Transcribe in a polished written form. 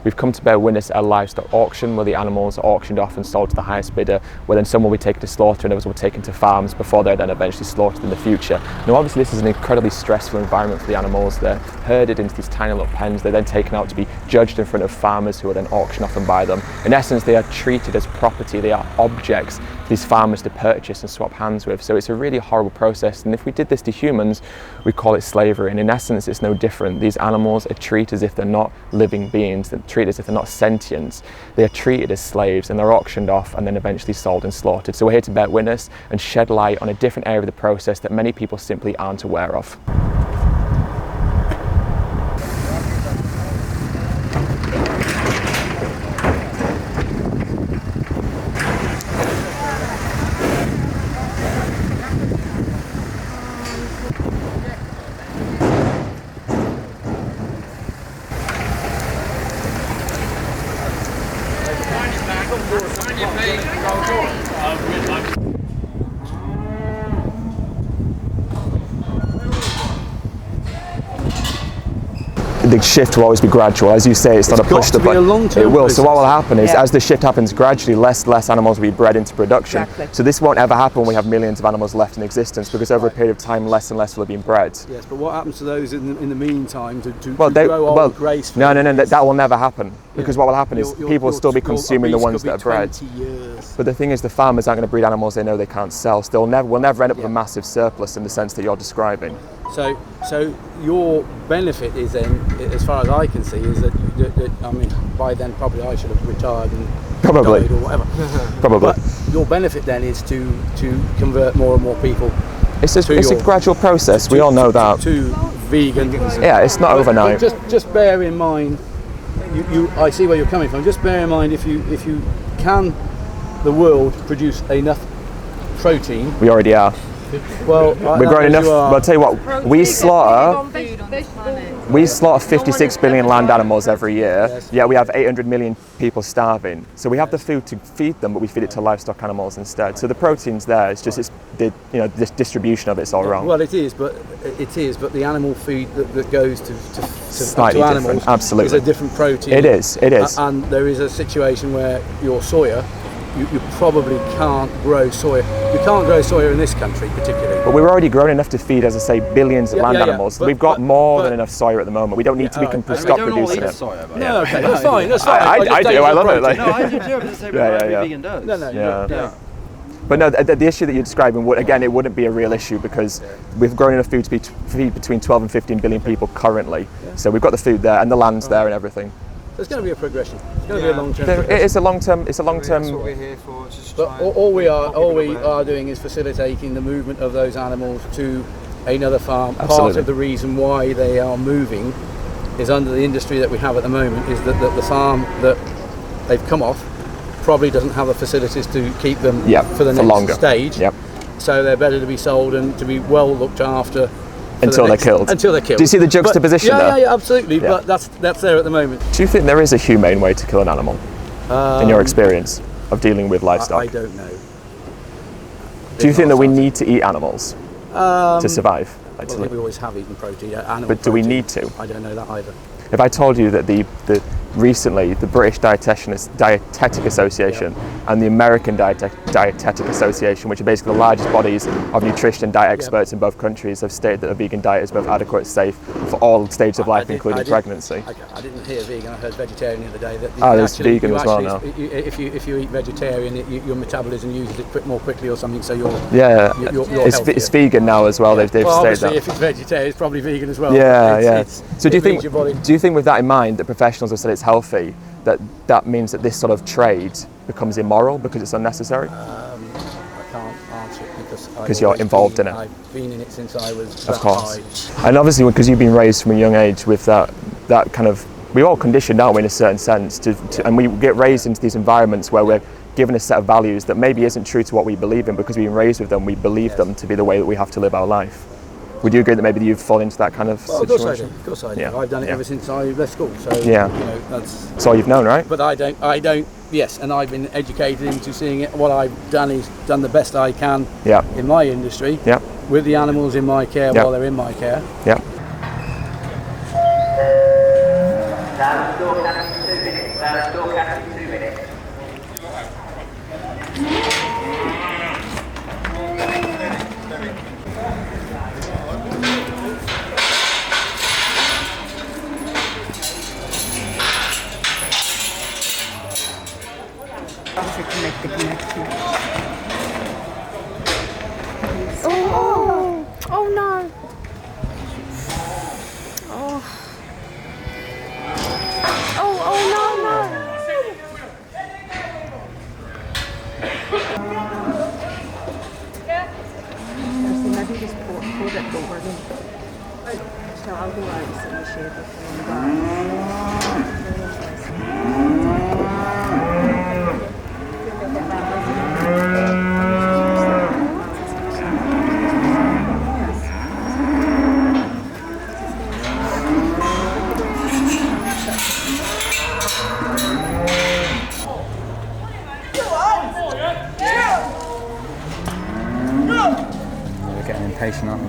we've come to bear witness at a livestock auction where the animals are auctioned off and sold to the highest bidder, where then some will be taken to slaughter and others will be taken to farms before they're then eventually slaughtered in the future. Now obviously this is an incredibly stressful environment for the animals. They're herded into these tiny little pens, they're then taken out to be judged in front of farmers who will then auction off and buy them. In essence, they are treated as property, they are objects for these farmers to purchase and swap hands with. So it's a really horrible process, and if we did this to humans, we call it slavery, and in essence it's no different. These animals are treated as if they're not living beings, they're treated as if they're not sentient. They are treated as slaves and they're auctioned off and then eventually sold and slaughtered. So we're here to bear witness and shed light on a different area of the process that many people simply aren't aware of. The shift will always be gradual. As you say, it's not a push to button. It will. Process. So what will happen is, as the shift happens gradually, less animals will be bred into production. Exactly. So this won't ever happen when we have millions of animals left in existence, because over a period of time, less and less will have been bred. Yes, but what happens to those in the meantime to grow old gracefully? No, that will never happen, because what will happen is people will still be consuming the ones that are bred. Years. But the thing is, the farmers aren't going to breed animals they know they can't sell. So we'll never end up with a massive surplus in the sense that you're describing. So your benefit is then, as far as I can see, is that I mean, by then probably I should have retired and probably died or whatever. Probably. But your benefit then is to convert more and more people. It's a gradual process. We all know that. To vegan. Yeah, it's not overnight. Just bear in mind. I see where you're coming from. Just bear in mind, if you can, the world produce enough protein. We already are. Well, we're growing enough. Well, I'll tell you what, we slaughter 56 billion land animals every year. Yes. Yeah, we have 800 million people starving. So we have the food to feed them, but we feed it to livestock animals instead. So the protein's there. It's just this distribution of it's all wrong. Well, it is, but the animal feed that goes to slightly animals different. Absolutely, is a different protein. It is. And there is a situation where your soya, you probably can't grow soya. You can't grow soya in this country particularly. But we're already grown enough to feed, as I say, billions of land animals. We've got more than enough soya at the moment. We don't need to. We can stop producing it. Soya, no, okay, that's fine. That's fine. I do. I love it. No, I do too. But vegan does. No. But no, the issue that you're describing, again, it wouldn't be a real issue, because we've grown enough food to feed between 12 and 15 billion people currently. So we've got the food there and the land's there and everything. There's going to be a progression. It's going to be a long-term progression. It is a long-term. It's a long-term. That's what we're here for. But all we are doing is facilitating the movement of those animals to another farm. Absolutely. Part of the reason why they are moving is under the industry that we have at the moment is that the farm that they've come off probably doesn't have the facilities to keep them for the next stage. Yep. So they're better to be sold and to be well looked after. Until they're killed. Do you see the juxtaposition there? Yeah, absolutely. Yeah. But that's there at the moment. Do you think there is a humane way to kill an animal, in your experience of dealing with livestock? I don't know. Do you think that we need to eat animals to survive? Well, I think we always have eaten protein. But do we need to? I don't know that either. If I told you that recently the British Dietetic Association and the American Dietetic Association, which are basically the largest bodies of nutrition and diet experts in both countries, have stated that a vegan diet is both adequate and safe for all stages of life, including pregnancy. I didn't hear vegan, I heard vegetarian the other day. There's vegan as well now. If you eat vegetarian, your metabolism uses it more quickly or something, so you're it's vegan now as well. They've stated that. If it's vegetarian, it's probably vegan as well. So do you think with that in mind that professionals have said it's healthy, that means that this sort of trade becomes immoral because it's unnecessary? I can't answer it because you're involved in it. I've been in it since I was of course. And obviously because you've been raised from a young age with that kind of, we're all conditioned, aren't we, in a certain sense, and we get raised into these environments where we're given a set of values that maybe isn't true to what we believe in, because we've been raised with them, we believe them to be the way that we have to live our life. Would you agree that maybe you've fallen into that kind of situation? Of course I do. I've done it ever since I left school. So that's all you've known, right? But I don't. Yes, and I've been educated into seeing it. What I've done is done the best I can in my industry with the animals in my care while they're in my care. Yeah. Store cash in 2 minutes. To make the connection. Oh no. Oh no, no. Maybe just pull that door in. So I'll go out and sit in the shade They're getting impatient, aren't